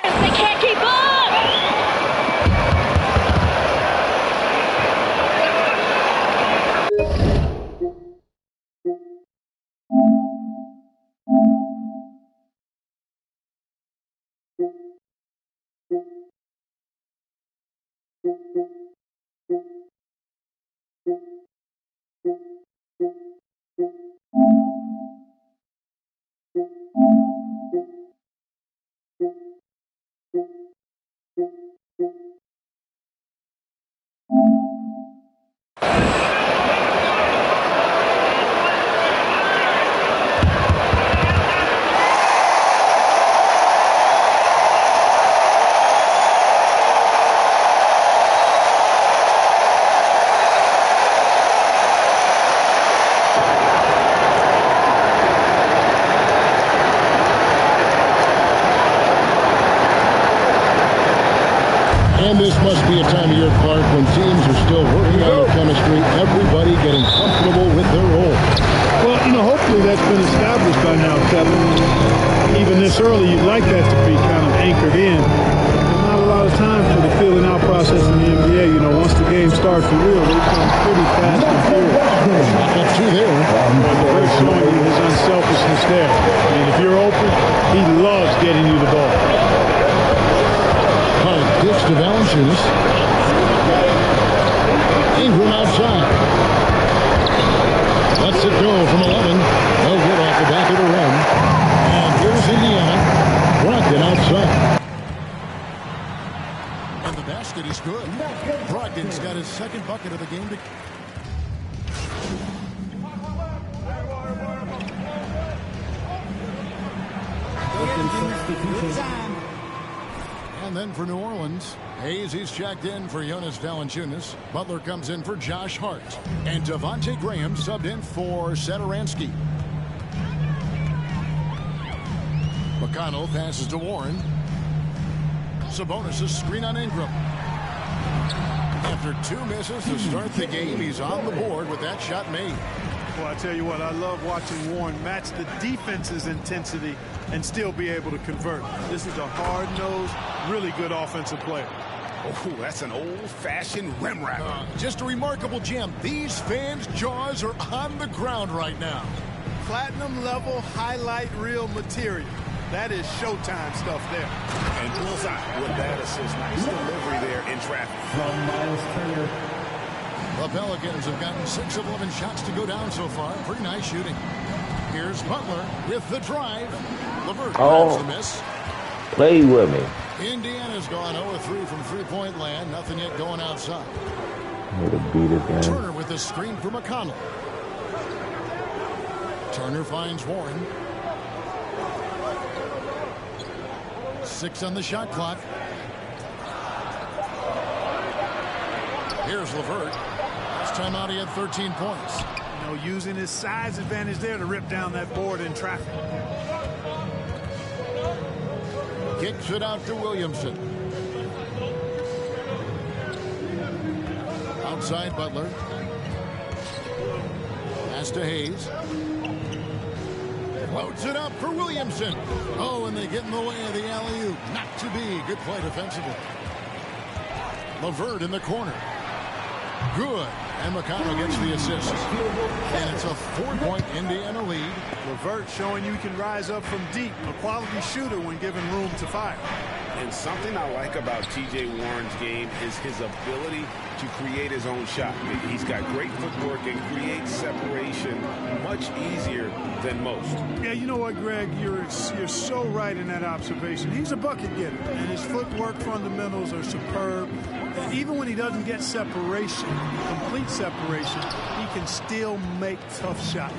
They can't keep up! And this must be a time of year, Clark, when teams are still working on their chemistry, everybody getting comfortable with their role. Well, hopefully that's been established by now, Kevin. Even this early, you'd like that to be kind of anchored in. There's not a lot of time for the feeling out process in the NBA. Once the game starts for real, they come pretty fast and furious. Not two there. They're showing you his unselfishness there. If you're open, he loves getting you the ball. Pitch to Valanciunas. Ingram outside. Lets it go from 11. No good off the back of the rim. And here's Indiana. Brogdon outside. And the basket is good. Brogdon's got his second bucket of the game. And then for New Orleans, Hayes, he's checked in for Jonas Valanciunas. Butler comes in for Josh Hart. And Devontae Graham subbed in for Satoransky. McConnell passes to Warren. Sabonis' screen on Ingram. After two misses to start the game, he's on the board with that shot made. Well, I tell you what, I love watching Warren match the defense's intensity and still be able to convert. This is a hard-nosed, really good offensive player. Oh, that's an old-fashioned rim wrapper. Just a remarkable gem. These fans' jaws are on the ground right now. Platinum-level highlight reel material. That is Showtime stuff there. And bullseye with that assist. Nice delivery there in traffic. From Miles Turner. The Pelicans have gotten 6 of 11 shots to go down so far. Pretty nice shooting. Here's Butler with the drive. LeVert grabs the miss. Play with me. Indiana's gone 0-3 from three-point land. Nothing yet going outside. Way to beat it, man. Turner with the screen for McConnell. Turner finds Warren. 6 on the shot clock. Here's LeVert. Last time out he had 13 points. Using his size advantage there to rip down that board in traffic. Kicks it out to Williamson. Outside Butler. Pass to Hayes. Loads it up for Williamson. Oh, and they get in the way of the alley-oop. Not to be. Good play defensively. LeVert in the corner. Good. And McConnell gets the assist. And it's a 4-point Indiana lead. LeVert showing you can rise up from deep. A quality shooter when given room to fire. And something I like about T.J. Warren's game is his ability to create his own shot. He's got great footwork and creates separation much easier than most. Yeah, you know what, Greg? You're so right in that observation. He's a bucket getter, and his footwork fundamentals are superb. And even when he doesn't get separation, complete separation, he can still make tough shots.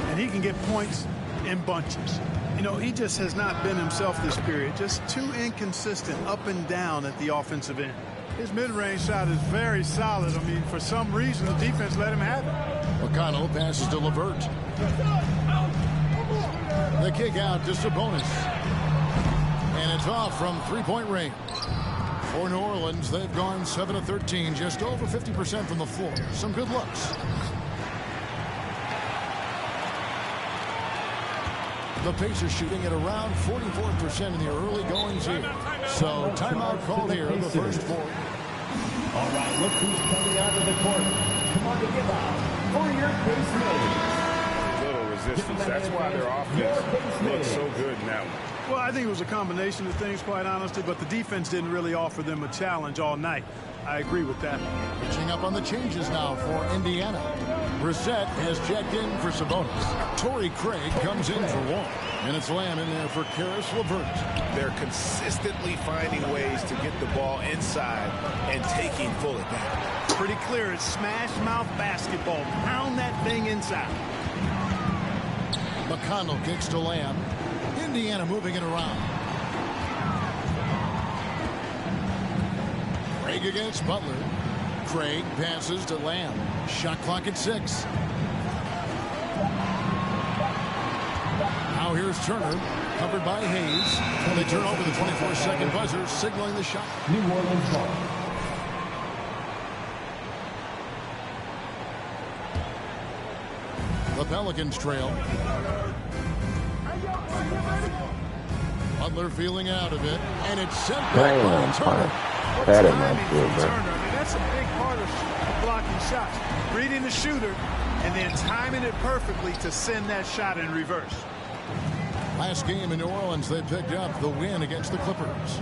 And he can get points in bunches. You know, he just has not been himself this period. Just too inconsistent up and down at the offensive end. His mid-range shot is very solid. I mean, for some reason, the defense let him have it. McConnell passes to LeVert. The kick out to Sabonis. And it's off from three-point range. For New Orleans, they've gone 7 of 13, just over 50% from the floor. Some good looks. The Pacers shooting at around 44% in the early goings here. So timeout called here in the first quarter. All right, look who's coming out of the court. Come on to give out for your base mates. Little resistance. That's why their offense looks so good now. Well, I think it was a combination of things, quite honestly, but the defense didn't really offer them a challenge all night. I agree with that. Pitching up on the changes now for Indiana. Brissett has checked in for Sabonis. Torrey Craig comes in for Wall. And it's Lamb in there for Karis LeVert. They're consistently finding ways to get the ball inside and taking full advantage. Pretty clear. It's smash mouth basketball. Pound that thing inside. McConnell kicks to Lamb. Indiana moving it around. Craig against Butler. Craig passes to Lamb. Shot clock at 6. Now here's Turner, covered by Hayes. And they turn over the 24-second buzzer, signaling the shot. New Orleans ball. The Pelicans trail. Butler feeling out of it, and it's sent back by Turner. That ain't not good, bro. Turner. I mean, that's a big part of blocking shots. Reading the shooter and then timing it perfectly to send that shot in reverse. Last game in New Orleans, they picked up the win against the Clippers.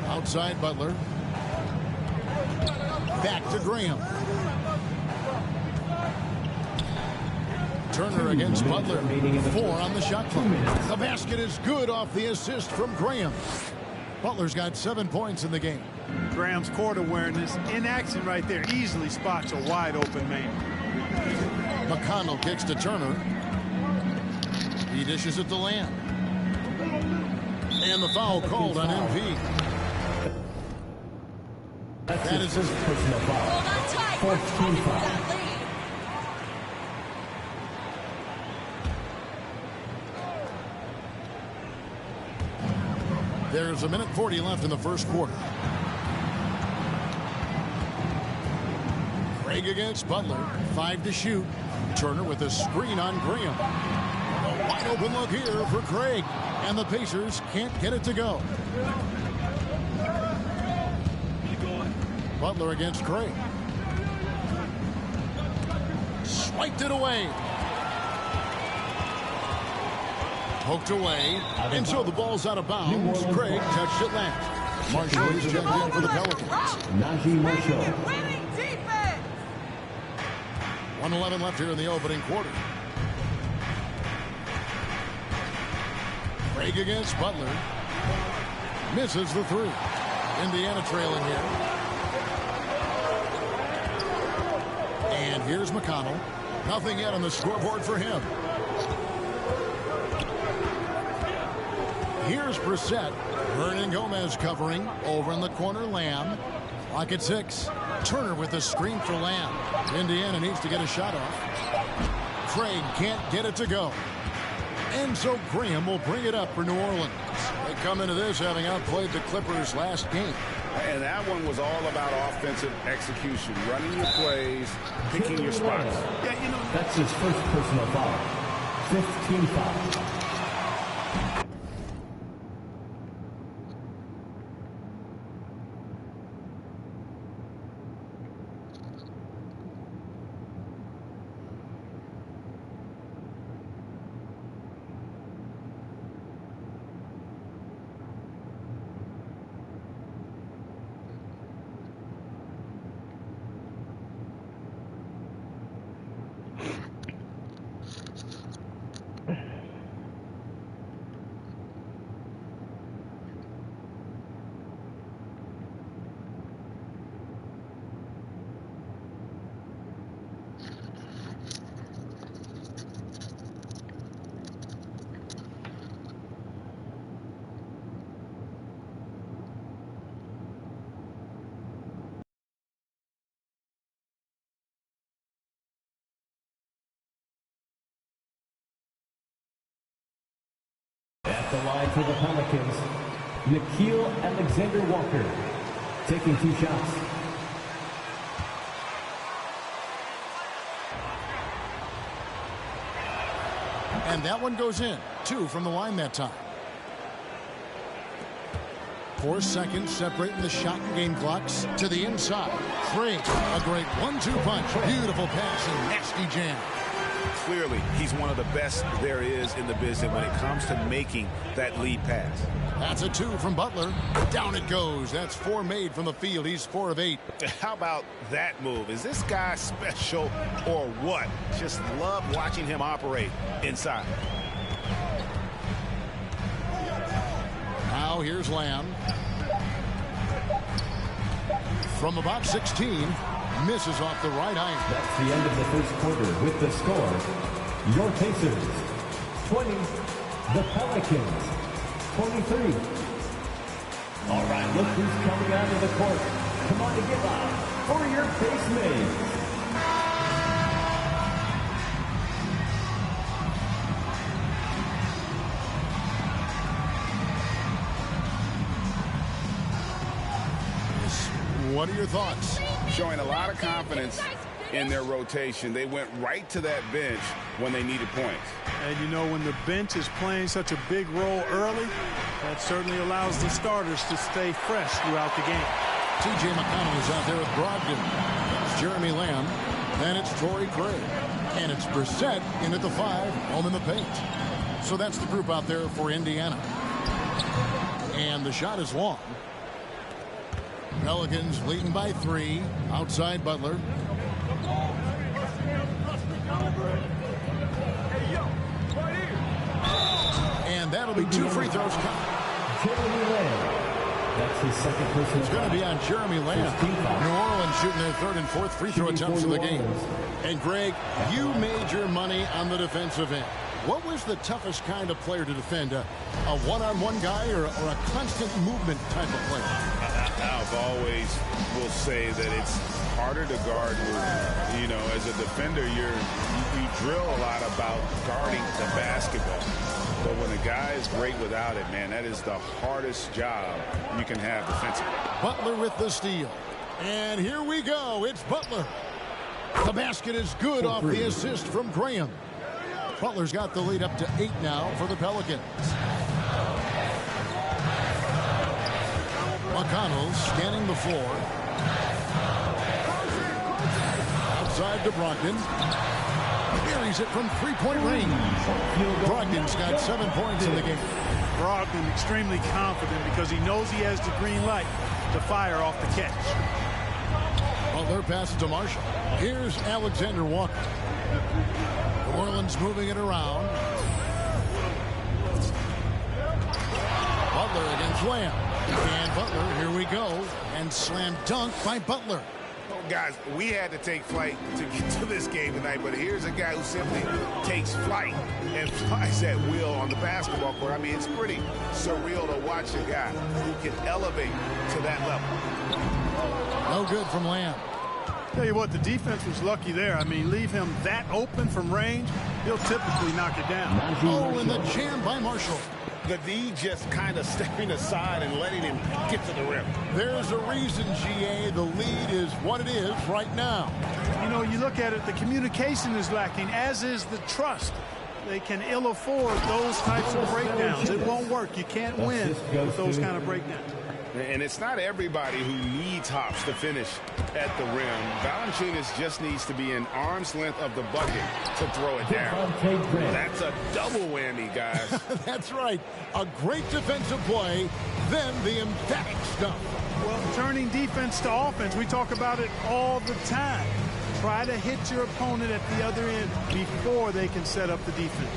Outside Butler. Back to Graham. Turner against Butler. 4 on the shot clock. The basket is good off the assist from Graham. Butler's got 7 points in the game. Graham's court awareness in action right there. Easily spots a wide open man. McConnell kicks to Turner. He dishes it to Lamb. And the foul called on MP. That is his personal foul. Hold on tight. 14 foul. There's 1:40 left in the first quarter. Craig against Butler. 5 to shoot. Turner with a screen on Graham. A wide open look here for Craig. And the Pacers can't get it to go. Butler against Craig. Swiped it away. Poked away. And so the ball's out of bounds. Craig touched it last. Marshall is checked in for the Pelicans. Najee Marshall. Winning defense. 1:11 left here in the opening quarter. Craig against Butler. Misses the 3. Indiana trailing here. And here's McConnell. Nothing yet on the scoreboard for him. Here's Brissett. Hernan Gomez covering. Over in the corner, Lamb. Clock at 6. Turner with a screen for Lamb. Indiana needs to get a shot off. Craig can't get it to go. And so Graham will bring it up for New Orleans. They come into this having outplayed the Clippers last game. And that one was all about offensive execution, running your plays, picking your spots. Yeah, you know, That's his first personal foul. 15 foul. the line for the Pelicans, Nickeil Alexander-Walker, taking 2 shots. And that one goes in. 2 from the line that time. 4 seconds separating the shot and game clocks to the inside. Craig, a great 1-2 punch. Beautiful pass and nasty jam. Clearly, he's one of the best there is in the business when it comes to making that lead pass. That's a 2 from Butler. Down it goes. That's 4 made from the field. He's 4 of 8. How about that move? Is this guy special or what? Just love watching him operate inside. Now here's Lamb. From about 16, misses off the right iron. That's the end of the first quarter with the score. Your Pacers, 20. The Pelicans, 23. All right, look who's coming out of the court. Come on to give up for your base mates. What are your thoughts? Showing a lot of confidence in their rotation. They went right to that bench when they needed points. And you know, when the bench is playing such a big role early, that certainly allows the starters to stay fresh throughout the game. T.J. McConnell is out there with Brogdon. It's Jeremy Lamb. Then it's Torrey Craig. And it's Brissett in at the 5, home in the paint. So that's the group out there for Indiana. And the shot is long. Pelicans leading by 3. Outside Butler. And that'll be 2 free throws. Jeremy Lamb. That's his second personal. It's going to be on Jeremy Lamb. New Orleans shooting their 3rd and 4th free throw attempts of the game. And Greg, you made your money on the defensive end. What was the toughest kind of player to defend? A one-on-one guy or a constant movement type of player? I've always will say that it's harder to guard movement. You know, as a defender, you drill a lot about guarding the basketball. But when a guy is great without it, man, that is the hardest job you can have defensively. Butler with the steal. And here we go. It's Butler. The basket is good off the assist from Graham. Butler's got the lead up to 8 now for the Pelicans. McConnell scanning the floor. Outside to Brogdon. Buries it from 3-point range. Brogdon's got 7 points in the game. Brogdon extremely confident because he knows he has the green light to fire off the catch. Butler passes to Marshall. Here's Alexander Walker. New Orleans moving it around. Butler against Lamb. And Butler, here we go. And slam dunk by Butler. Oh, guys, we had to take flight to get to this game tonight, but here's a guy who simply takes flight and flies at will on the basketball court. I mean, it's pretty surreal to watch a guy who can elevate to that level. No good from Lamb. Tell you what, the defense was lucky there. I mean, leave him that open from range, he'll typically knock it down. Oh, and the jam by Marshall. The D just kind of stepping aside and letting him get to the rim. There's a reason, GA, the lead is what it is right now. You know, you look at it, the communication is lacking, as is the trust. They can ill afford those types of breakdowns. It won't work. You can't win with those kind of breakdowns. And it's not everybody who needs hops to finish at the rim. Valanciunas just needs to be an arm's length of the bucket to throw it down. That's a double whammy, guys. That's right. A great defensive play, then the emphatic stuff. Well, turning defense to offense, we talk about it all the time. Try to hit your opponent at the other end before they can set up the defense.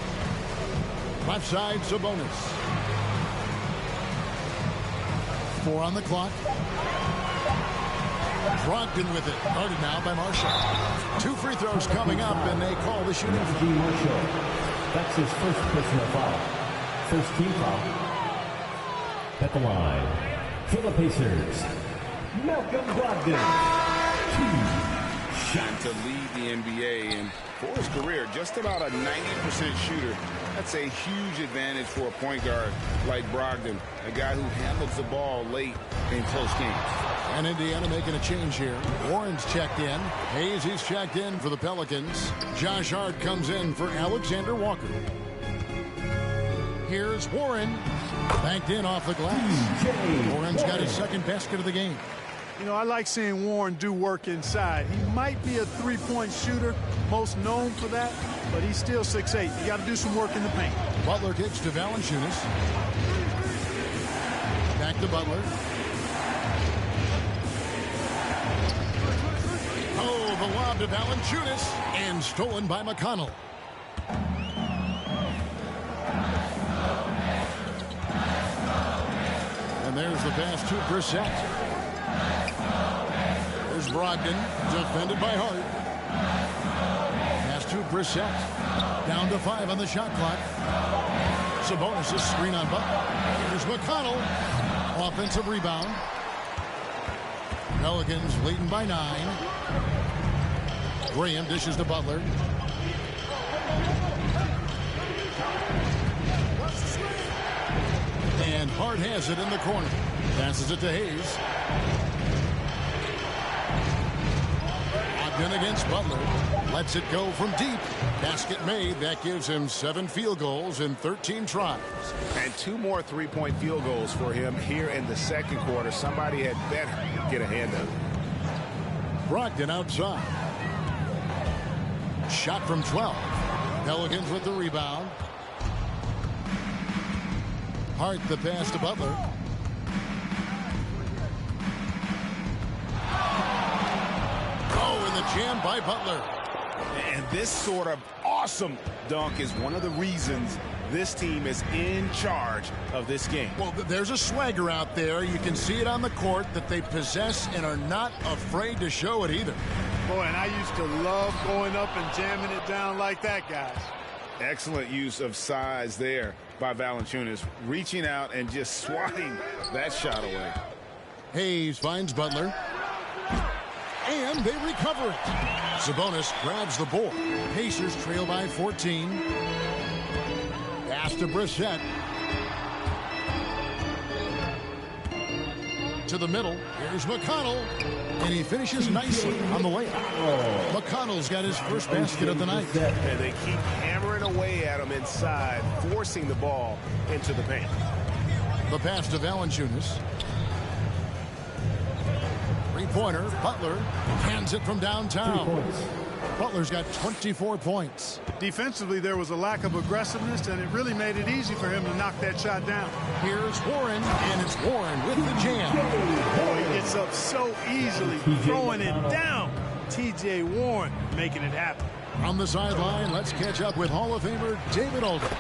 Left side, Sabonis. 4 on the clock. Brogdon with it. Guarded now by Marshall. 2 free throws coming up, and they call the shooting. Marshall. That's his first personal foul. First team foul. At the line. For the Pacers, Malcolm Brogdon. 2 and to lead the NBA. And for his career, just about a 90% shooter. That's a huge advantage for a point guard like Brogdon, a guy who handles the ball late in close games. And Indiana making a change here. Warren's checked in. Hayes is checked in for the Pelicans. Josh Hart comes in for Alexander Walker. Here's Warren. Banked in off the glass. Warren's got his second basket of the game. You know, I like seeing Warren do work inside. He might be a three-point shooter, most known for that, but he's still 6'8". You got to do some work in the paint. Butler kicks to Valanciunas. Back to Butler. Oh, the lob to Valanciunas, and stolen by McConnell. And there's the pass to Brissett. There's Brogdon, defended by Hart. Pass to Brissett. Down to 5 on the shot clock. Sabonis' screen on Butler. Here's McConnell. Offensive rebound. Pelicans leading by 9. Graham dishes to Butler. And Hart has it in the corner. Passes it to Hayes. Ogden against Butler. Lets it go from deep. Basket made. That gives him 7 field goals in 13 tries. And 2 more three-point field goals for him here in the second quarter. Somebody had better get a hand of it. Brogdon outside. Shot from 12. Pelicans with the rebound. Hart the pass to Butler. Oh, and the jam by Butler. And this sort of awesome dunk is one of the reasons this team is in charge of this game. Well, there's a swagger out there. You can see it on the court that they possess and are not afraid to show it either. Boy, and I used to love going up and jamming it down like that, guys. Excellent use of size there by Valanciunas, reaching out and just swatting that shot away. Hayes finds Butler. And they recover it. Sabonis grabs the board. Pacers trail by 14. Pass to Brissett. To the middle. Here's McConnell. And he finishes nicely on the layup. McConnell's got his first basket of the night. And they keep hammering away at him inside, forcing the ball into the paint. The pass to Valanciunas. Three-pointer. Butler hands it from downtown. Butler's got 24 points. Defensively, there was a lack of aggressiveness, and it really made it easy for him to knock that shot down. Here's Warren, and it's Warren with the jam. Oh, he gets up so easily, throwing it down. T.J. Warren making it happen. On the sideline, let's catch up with Hall of Famer David Aldridge.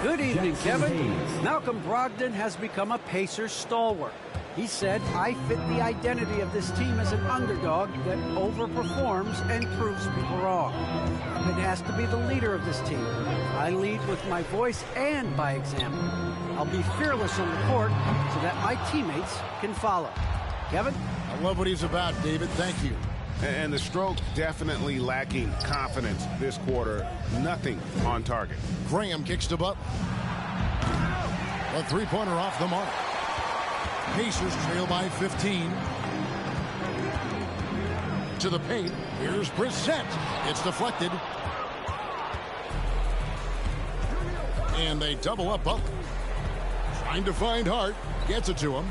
Good evening, Jackson Kevin. Hayes. Malcolm Brogdon has become a Pacers stalwart. He said, I fit the identity of this team as an underdog that overperforms and proves people wrong. It has to be the leader of this team. I lead with my voice and by example. I'll be fearless on the court so that my teammates can follow. Kevin? I love what he's about, David. Thank you. And the stroke definitely lacking confidence this quarter. Nothing on target. Graham kicks to Butler. A three-pointer off the mark. Pacers trail by 15. To the paint. Here's Brissett. It's deflected. And they double up Butler. Trying to find Hart. Gets it to him.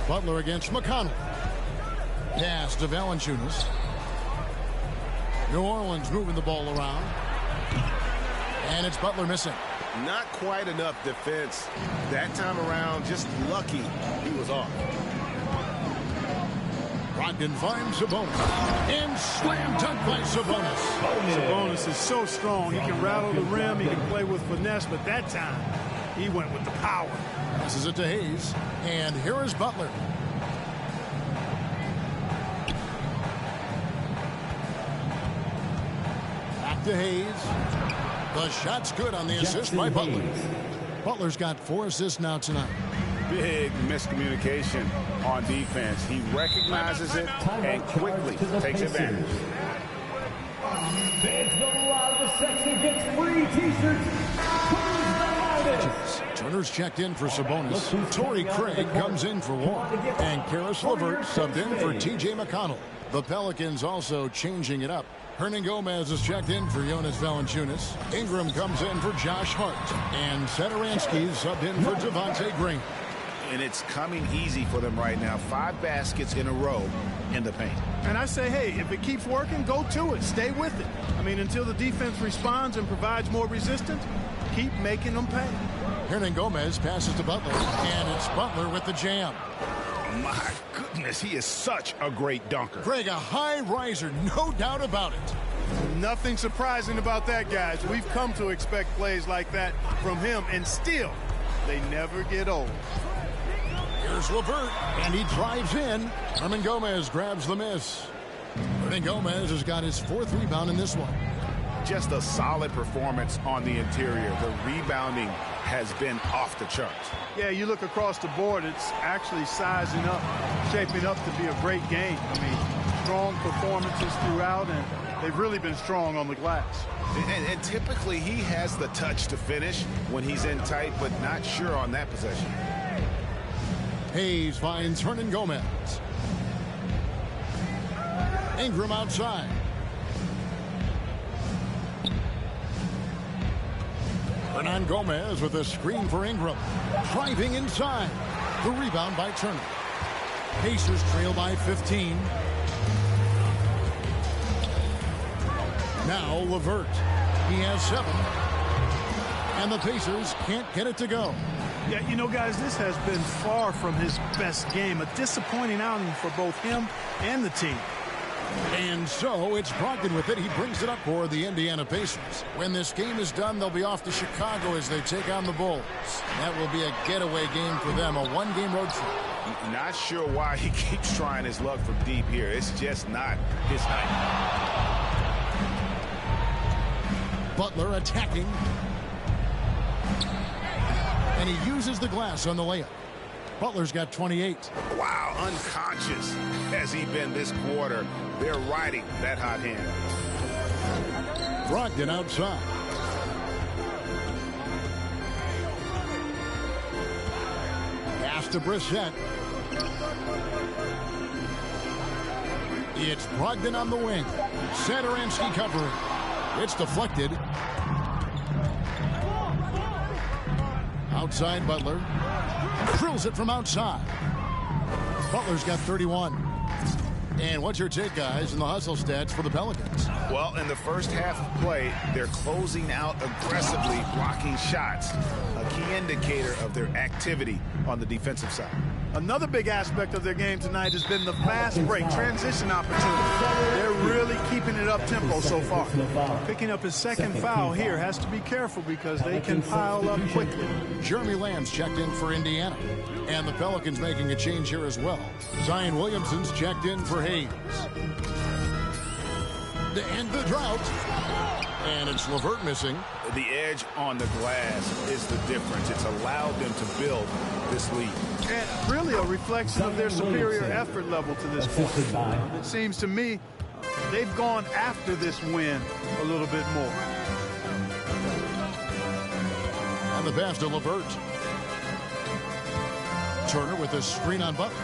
Butler against McConnell. Pass to Valanciunas. New Orleans moving the ball around. And it's Butler missing. Not quite enough defense that time around. Just lucky he was off. Brogdon finds Sabonis. And slam dunk by Sabonis. Sabonis is so strong. He can rattle the rim. He can play with finesse. But that time, he went with the power. Passes it to Hayes. And here is Butler. Back to Hayes. The shot's good on the assist by Butler. Butler's got 4 assists now tonight. Big miscommunication on defense. He recognizes it and quickly takes advantage. Fans don't allow the section gets free t-shirts. Turner's checked in for Sabonis. Torrey Craig comes in for Warren. And Karis LeVert subbed in for T.J. McConnell. The Pelicans also changing it up. Hernan Gomez is checked in for Jonas Valanciunas. Ingram comes in for Josh Hart. And Satoransky subbed in for Devontae Green. And it's coming easy for them right now. 5 baskets in a row in the paint. And I say, hey, if it keeps working, go to it. Stay with it. I mean, until the defense responds and provides more resistance, keep making them pay. Hernan Gomez passes to Butler. And it's Butler with the jam. My goodness, he is such a great dunker. Craig, a high riser, no doubt about it. Nothing surprising about that, guys. We've come to expect plays like that from him, and still, they never get old. Here's LeVert, and he drives in. Hernan Gomez grabs the miss. Hernan Gomez has got his 4th rebound in this one. Just a solid performance on the interior. The rebounding has been off the charts. Yeah, you look across the board, it's actually sizing up, shaping up to be a great game. I mean, strong performances throughout, and they've really been strong on the glass. And typically he has the touch to finish when he's in tight, but not sure on that possession. Hayes finds Hernan Gomez. Ingram outside. Hernan Gomez with a screen for Ingram. Driving inside. The rebound by Turner. Pacers trail by 15. Now LeVert. He has 7. And the Pacers can't get it to go. Yeah, you know, guys, this has been far from his best game. A disappointing outing for both him and the team. And so it's Brogdon with it. He brings it up for the Indiana Pacers. When this game is done, they'll be off to Chicago as they take on the Bulls. That will be a getaway game for them, a 1-game road trip. Not sure why he keeps trying his luck from deep here. It's just not his night. Butler attacking. And he uses the glass on the layup. Butler's got 28. Wow, unconscious has he been this quarter. They're riding that hot hand. Brogdon outside. Pass to Brissett. It's Brogdon on the wing. Satoransky covering. It's deflected. Outside Butler. Drills it from outside. Butler's got 31. And what's your take, guys, in the hustle stats for the Pelicans? Well, in the first half of play, they're closing out aggressively, blocking shots. A key indicator of their activity on the defensive side. Another big aspect of their game tonight has been the fast break, transition opportunity. They're really keeping it up-tempo so far. Picking up his second foul here, has to be careful because they can pile up quickly. Jeremy Lamb's checked in for Indiana. And the Pelicans making a change here as well. Zion Williamson's checked in for Hayes. To end the drought. And it's LeVert missing. The edge on the glass is the difference. It's allowed them to build this lead. And really a reflection of their superior effort level to this point. It seems to me they've gone after this win a little bit more. And the pass to LeVert. Turner with a screen on Butler.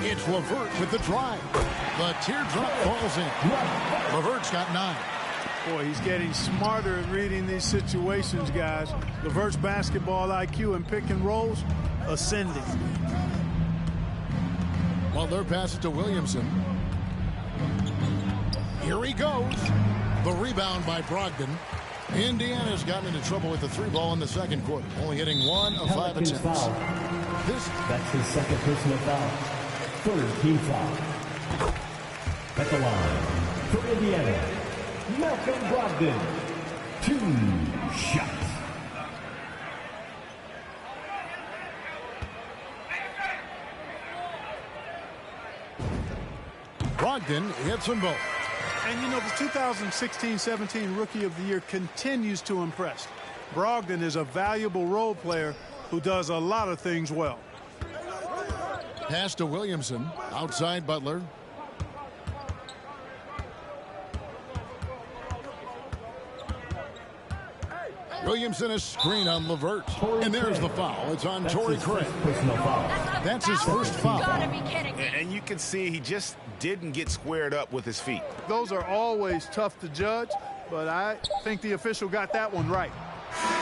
It's LeVert with the drive. The teardrop falls in. LeVert's got 9. Boy, he's getting smarter at reading these situations, guys. LeVert's basketball IQ and pick and rolls ascending. Butler passes to Williamson. Here he goes. The rebound by Brogdon. Indiana's gotten into trouble with the 3 ball in the second quarter, only hitting 1 of 5 attempts. That's his second personal foul. Third team foul. At the line for Indiana, Malcolm Brogdon. 2 shots. Brogdon hits them both. And you know, the 2016-17 Rookie of the Year continues to impress. Brogdon is a valuable role player who does a lot of things well. Pass to Williamson. Outside Butler. Williamson a screen on LeVert. And there's the foul. It's on Torrey Craig. That's his first foul. You gotta be kidding me. And you can see he just didn't get squared up with his feet. Those are always tough to judge, but I think the official got that one right.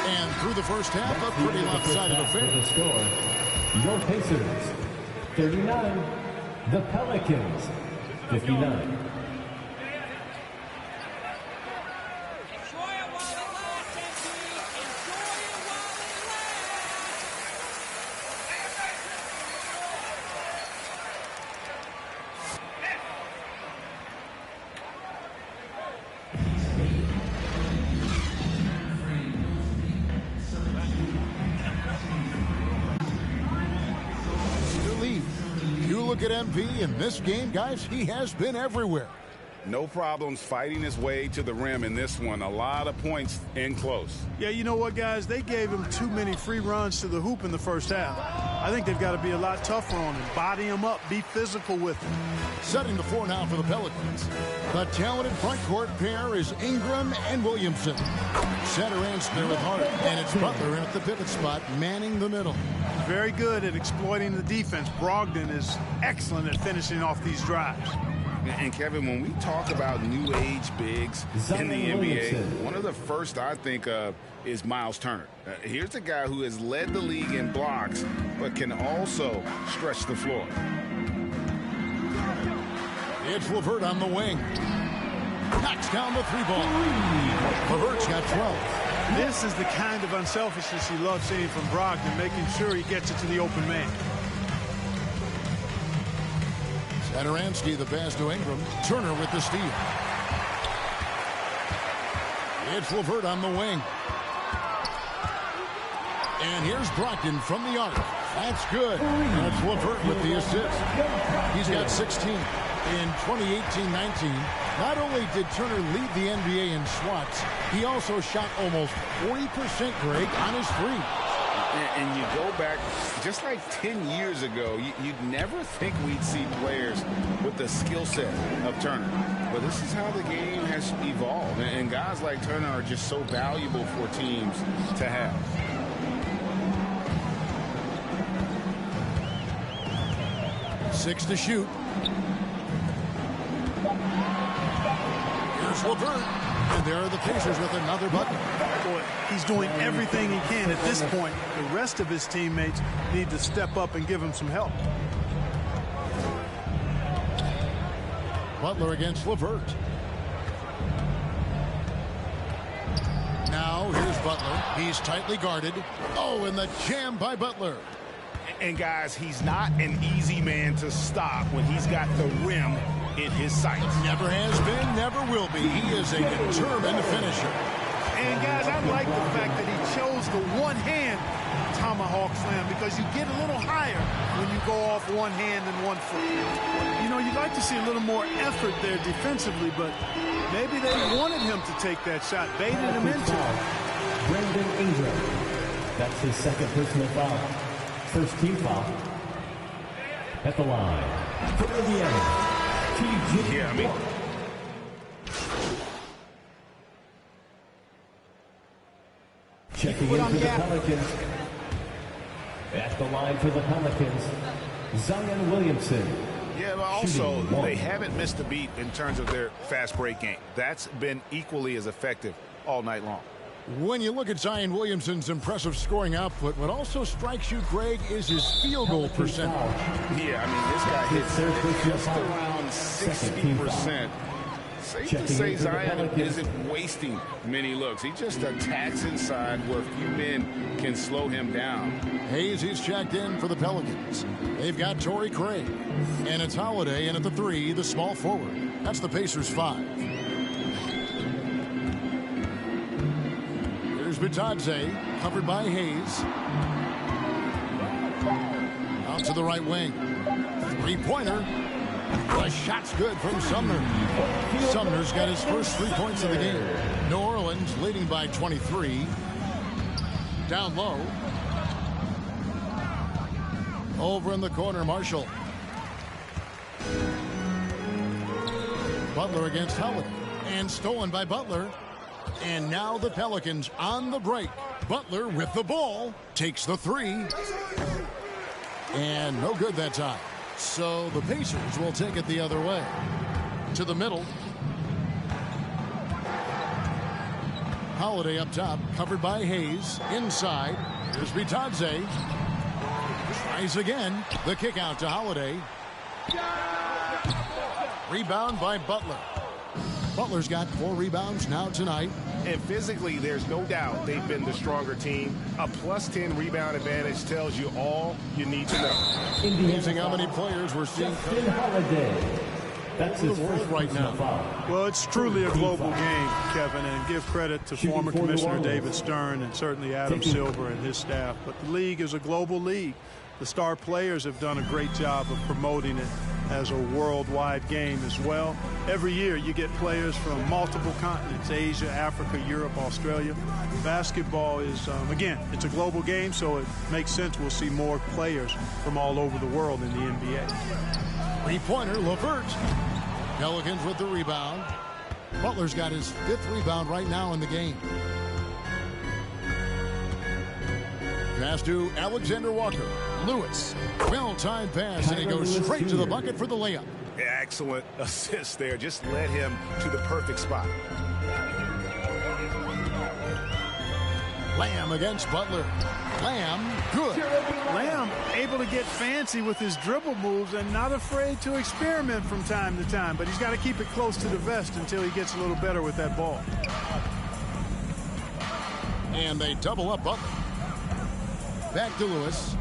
And through the first half, a pretty lopsided affair. The score, your Pacers, 39. The Pelicans, 59. Look at MP in this game, guys. He has been everywhere. No problems fighting his way to the rim in this one. A lot of points in close. Yeah, you know what, guys? They gave him too many free runs to the hoop in the first half. I think they've got to be a lot tougher on him. Body him up. Be physical with him. Setting the floor now for the Pelicans. The talented front court pair is Ingram and Williamson. Center Anston there with Hart, and it's Butler in at the pivot spot, manning the middle. Very good at exploiting the defense. Brogdon is excellent at finishing off these drives. And Kevin, when we talk about new age bigs in the NBA, one of the first I think of is Miles Turner. Here's a guy who has led the league in blocks, but can also stretch the floor. It's LeVert on the wing. Knocks down the 3 ball. LeVert's got 12. This is the kind of unselfishness you love seeing from Brogdon, making sure he gets it to the open man. Satoransky the pass to Ingram. Turner with the steal. It's LeVert on the wing. And here's Brogdon from the arc. That's good. And it's LeVert with the assist. He's got 16. In 2018-19, not only did Turner lead the NBA in swats, he also shot almost 40%, Greg, on his threes. And you go back just like 10 years ago, you'd never think we'd see players with the skill set of Turner. But this is how the game has evolved. And guys like Turner are just so valuable for teams to have. Six to shoot. Here's LeVert. And there are the Pacers with another bucket. Boy, he's doing everything he can at this point. The rest of his teammates need to step up and give him some help. Butler against LeVert. Now here's Butler. He's tightly guarded. Oh, and the jam by Butler. And guys, he's not an easy man to stop when he's got the rim in his sights. Never has been, never will be. He is a determined finisher. And guys, I like the fact that he chose the one-hand tomahawk slam because you get a little higher when you go off one hand and one foot. You know, you'd like to see a little more effort there defensively, but maybe they wanted him to take that shot, baited him into it. Brandon Ingram. That's his second personal foul. First team foul. At the line. For Indiana. Yeah, I mean, checking in for the Pelicans. At the line for the Pelicans, Zion Williamson. yeah, but also they haven't missed a beat in terms of their fast break game. That's been equally as effective all night long. When you look at Zion Williamson's impressive scoring output, what also strikes you, Greg, is his field goal percentage. Yeah, I mean, this guy hits just around 60%. Safe to say Zion isn't wasting many looks. He just attacks inside where few men can slow him down. Hayes is checked in for the Pelicans. They've got Torrey Craig. And it's Holiday in at the 3, the small forward. That's the Pacers' 5. Here's Bitadze, covered by Hayes. Out to the right wing. Three-pointer. The shot's good from Sumner. Sumner's got his first 3 points of the game. New Orleans leading by 23. Down low. Over in the corner, Marshall. Butler against Howard. And stolen by Butler. And now the Pelicans on the break. Butler with the ball. Takes the 3. And no good that time. So the Pacers will take it the other way. To the middle. Holiday up top, covered by Hayes. Inside. Here's Bitadze. Tries again. The kick out to Holiday. Rebound by Butler. Butler's got 4 rebounds now tonight. And physically, there's no doubt they've been the stronger team. A +10 rebound advantage tells you all you need to know. Amazing how many players we're seeing Justin Holiday. That's his first right now. Well, it's truly a global game, Kevin, and give credit to former Commissioner David Stern and certainly Adam Silver and his staff. But the league is a global league. The star players have done a great job of promoting it as a worldwide game as well. Every year you get players from multiple continents, Asia, Africa, Europe, Australia. Basketball is, again, it's a global game, so it makes sense we'll see more players from all over the world in the NBA. Three-pointer, LeVert. Pelicans with the rebound. Butler's got his 5th rebound right now in the game. Pass to Alexander Walker. Lewis. Well-timed pass, and he goes straight to the bucket for the layup. Excellent assist there. Just led him to the perfect spot. Lamb against Butler. Lamb, good. Lamb able to get fancy with his dribble moves and not afraid to experiment from time to time, but he's got to keep it close to the vest until he gets a little better with that ball. And they double up Butler. Back to Lewis.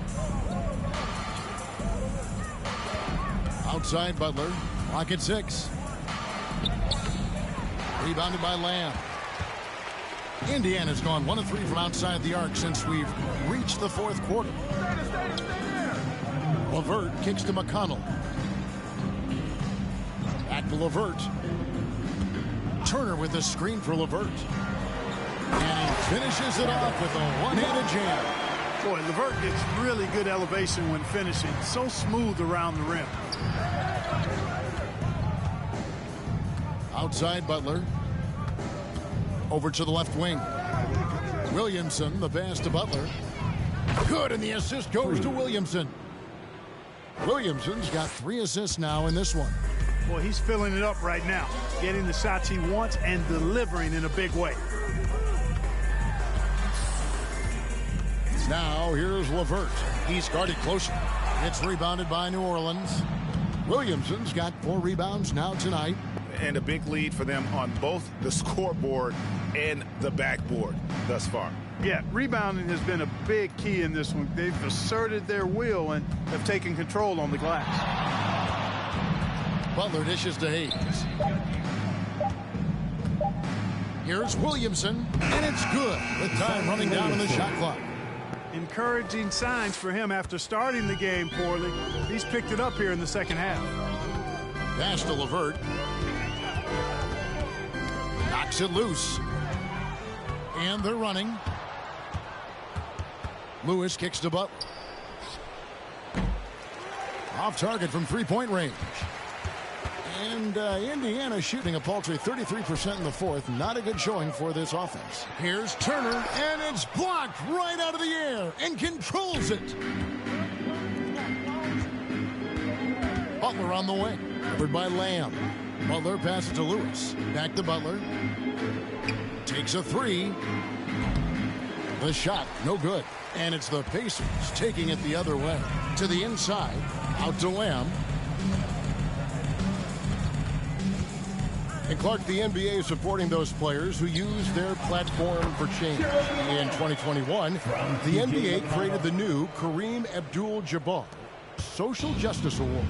Outside Butler. Clock at 6. Rebounded by Lamb. Indiana's gone 1 of 3 from outside the arc since we've reached the 4th quarter. LeVert kicks to McConnell. Back to LeVert. Turner with a screen for LeVert. And he finishes it off with a one-handed jam. Boy, LeVert gets really good elevation when finishing. So smooth around the rim. Outside Butler. Over to the left wing. Williamson, the pass to Butler. Good, and the assist goes to Williamson. Williamson's got 3 assists now in this one. Boy, he's filling it up right now. Getting the shots he wants and delivering in a big way. Now, here's LeVert. He's guarded closer. It's rebounded by New Orleans. Williamson's got 4 rebounds now tonight. and a big lead for them on both the scoreboard and the backboard thus far. Yeah, rebounding has been a big key in this one. They've asserted their will and have taken control on the glass. Butler dishes to Hayes. Here's Williamson, and it's good with time running down on the shot clock. Encouraging signs for him after starting the game poorly. He's picked it up here in the second half. Pass to LeVert. Knocks it loose. And they're running. Lewis kicks to Butler. Off target from three-point range. And Indiana shooting a paltry 33% in the fourth. Not a good showing for this offense. Here's Turner, and it's blocked right out of the air and controls it. Butler on the wing. Covered by Lamb. Butler passes to Lewis. Back to Butler. Takes a three. The shot, no good. And it's the Pacers taking it the other way. To the inside. Out to Lamb. And Clark, the NBA is supporting those players who use their platform for change. In 2021, the NBA created the new Kareem Abdul-Jabbar Social Justice Award.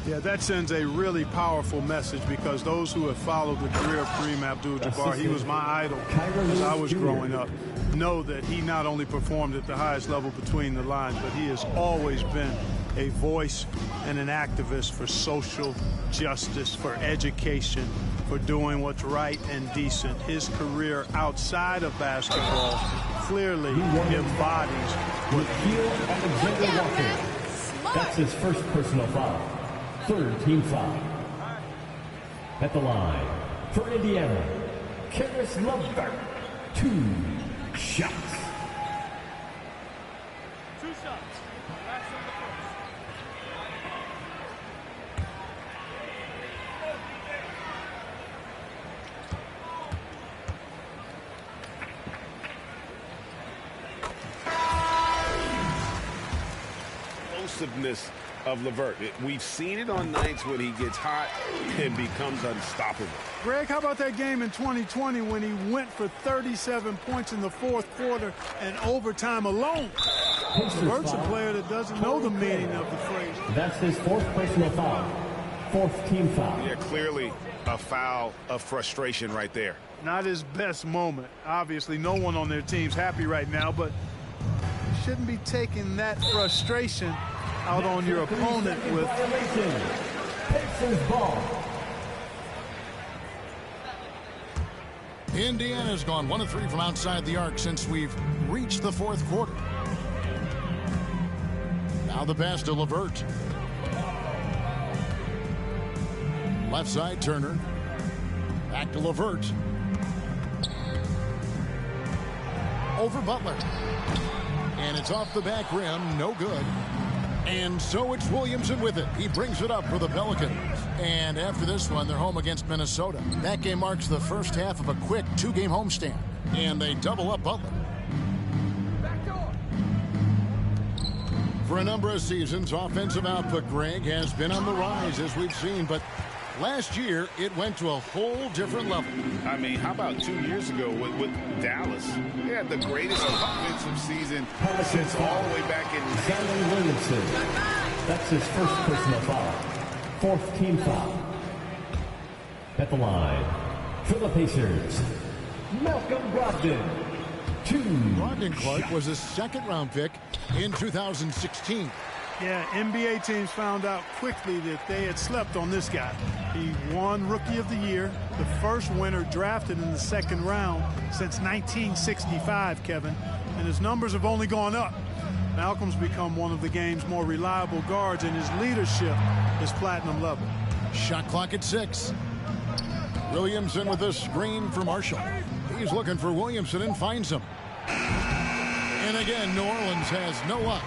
Yeah, that sends a really powerful message because those who have followed the career of Kareem Abdul-Jabbar, he was my idol as I was growing up, know that he not only performed at the highest level between the lines, but he has always been a voice and an activist for social justice, for education, for doing what's right and decent. His career outside of basketball clearly embodies what Alexander Walker. That's his first personal foul. Third team foul. At the line for Indiana, Caris LeVert. 2 shots. 2 shots. Last on the first. Explosiveness of LeVert. We've seen it on nights when he gets hot and becomes unstoppable. Greg, how about that game in 2020 when he went for 37 points in the fourth quarter and overtime alone? LeVert's a player that doesn't know the meaning of the phrase. That's his fourth personal foul. Fourth team foul. Yeah, clearly a foul of frustration right there. Not his best moment. Obviously, no one on their team's happy right now, but you shouldn't be taking that frustration out on your opponent with Pacers ball. Indiana's gone 1 of 3 from outside the arc since we've reached the fourth quarter. Now the pass to LeVert. Left side, Turner. Back to LeVert. Over Butler. And it's off the back rim, no good. And so it's Williamson with it. He brings it up for the Pelicans. And after this one, they're home against Minnesota. That game marks the first half of a quick 2-game homestand. And they double up Butler. For a number of seasons, offensive output, Greg, has been on the rise, as we've seen. But last year, it went to a whole different level. I mean, how about 2 years ago with Dallas? They had the greatest offensive season since all the way back in Zion Williamson. That's his first personal foul. Fourth team foul. At the line for the Pacers, Malcolm Brogdon. 2 Brogdon, Clark, shots. was a second-round pick in 2016. Yeah, NBA teams found out quickly that they had slept on this guy. He won Rookie of the Year, the first winner drafted in the second round since 1965, Kevin, and his numbers have only gone up. Malcolm's become one of the game's more reliable guards, and his leadership is platinum level. Shot clock at 6. Williamson with a screen for Marshall. He's looking for Williamson and finds him. And again, New Orleans has no luck.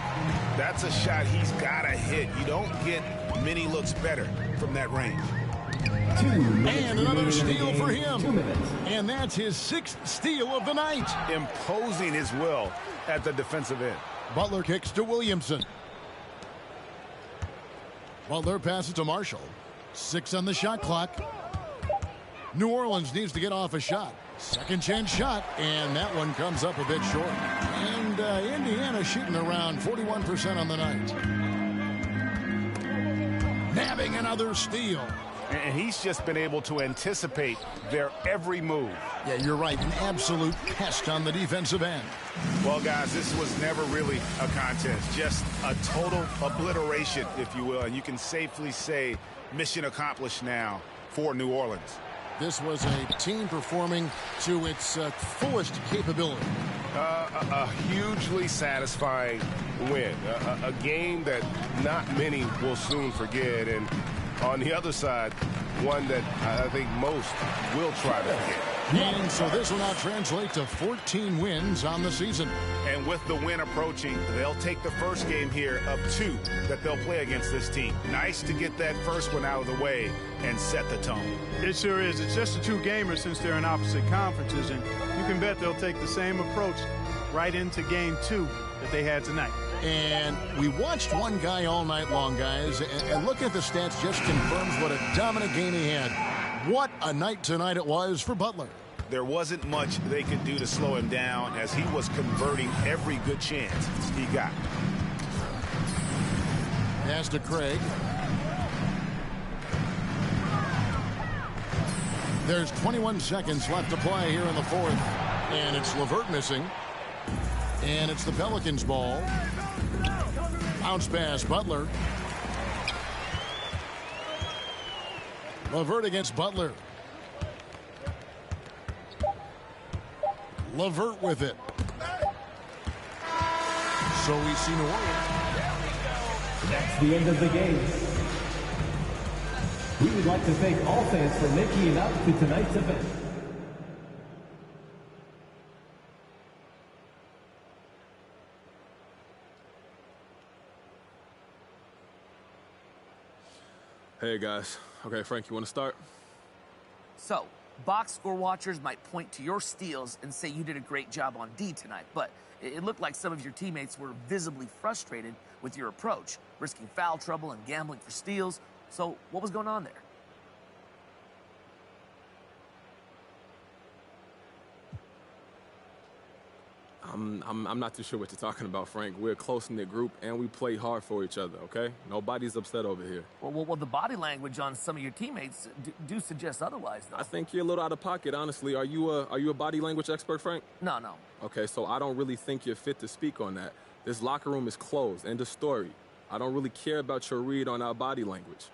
That's a shot he's got to hit. You don't get many looks better from that range. 2 minutes And another remaining in the steal game. for him. 2 minutes. And that's his 6th steal of the night. Imposing his will at the defensive end. Butler kicks to Williamson. Butler passes to Marshall. 6 on the shot clock. New Orleans needs to get off a shot. Second chance shot, and that one comes up a bit short. And Indiana shooting around 41% on the night. Nabbing another steal. And he's just been able to anticipate their every move. Yeah, you're right. An absolute pest on the defensive end. Well, guys, this was never really a contest. Just a total obliteration, if you will. And you can safely say mission accomplished now for New Orleans. This was a team performing to its fullest capability. A hugely satisfying win. A game that not many will soon forget. And on the other side, one that I think most will try to forget. And so this will now translate to 14 wins on the season. And with the win approaching, they'll take the first game here of 2 that they'll play against this team. Nice to get that first one out of the way and set the tone. It sure is. It's just a two-gamer since they're in opposite conferences, and you can bet they'll take the same approach right into game 2 that they had tonight. And we watched one guy all night long, guys, and look at the stats just confirms what a dominant game he had. What a night tonight it was for Butler. There wasn't much they could do to slow him down as he was converting every good chance he got. Pass to Craig. There's 21 seconds left to play here in the fourth. And it's LeVert missing. And it's the Pelicans' ball. Bounce pass, Butler. LeVert against Butler. LeVert with it. So we see New Orleans. That's the end of the game. We would like to thank all fans for making it out to tonight's event. Hey guys. Okay, Frank, you want to start? So, box score watchers might point to your steals and say you did a great job on D tonight, but it looked like some of your teammates were visibly frustrated with your approach, risking foul trouble and gambling for steals. So, what was going on there? I'm not too sure what you're talking about, Frank. We're a close-knit group, and we play hard for each other, okay? Nobody's upset over here. Well, the body language on some of your teammates do suggest otherwise, though. I think you're a little out of pocket, honestly. Are you a body language expert, Frank? No. Okay, so I don't really think you're fit to speak on that. This locker room is closed. End of story. I don't really care about your read on our body language.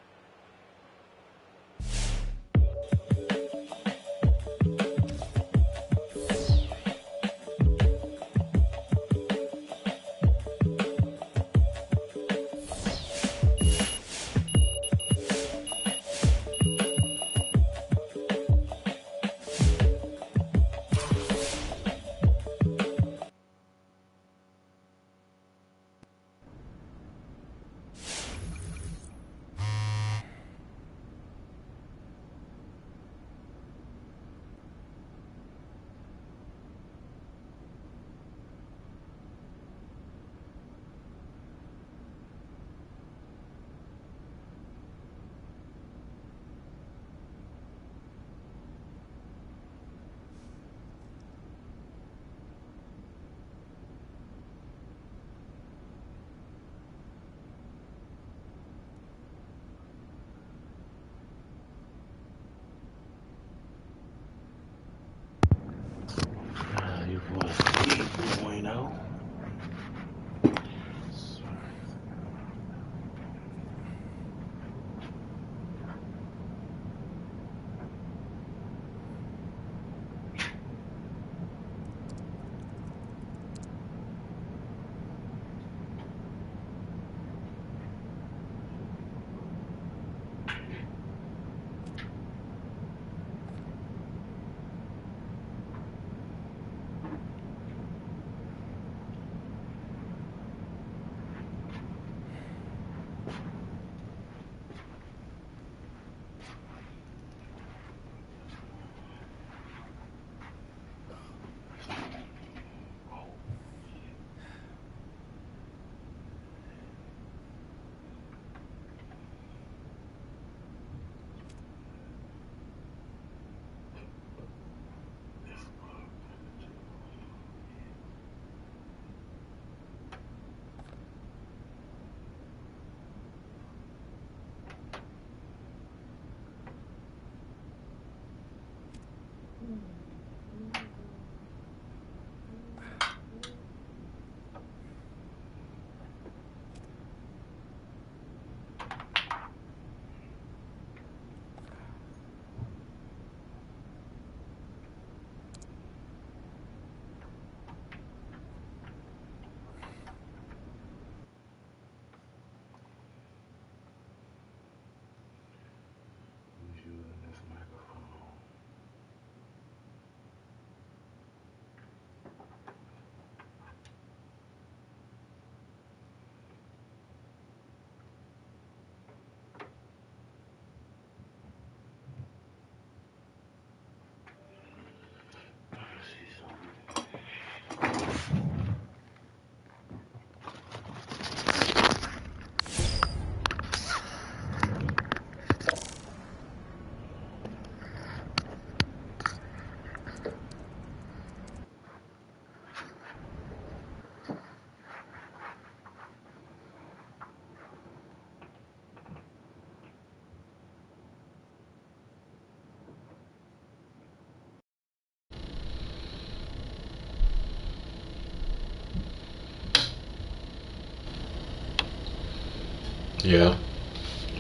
Yeah.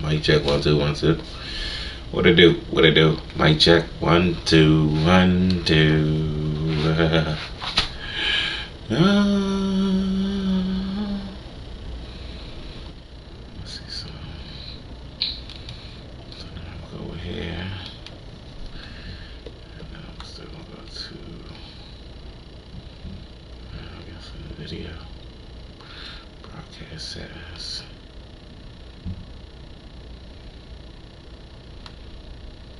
Mic check, 1 2 1 2. What it do? What it do? Mic check, 1 2 1 2. Let's see some. So now I'll go over here. And then I'm still gonna go to I guess the video broadcast settings.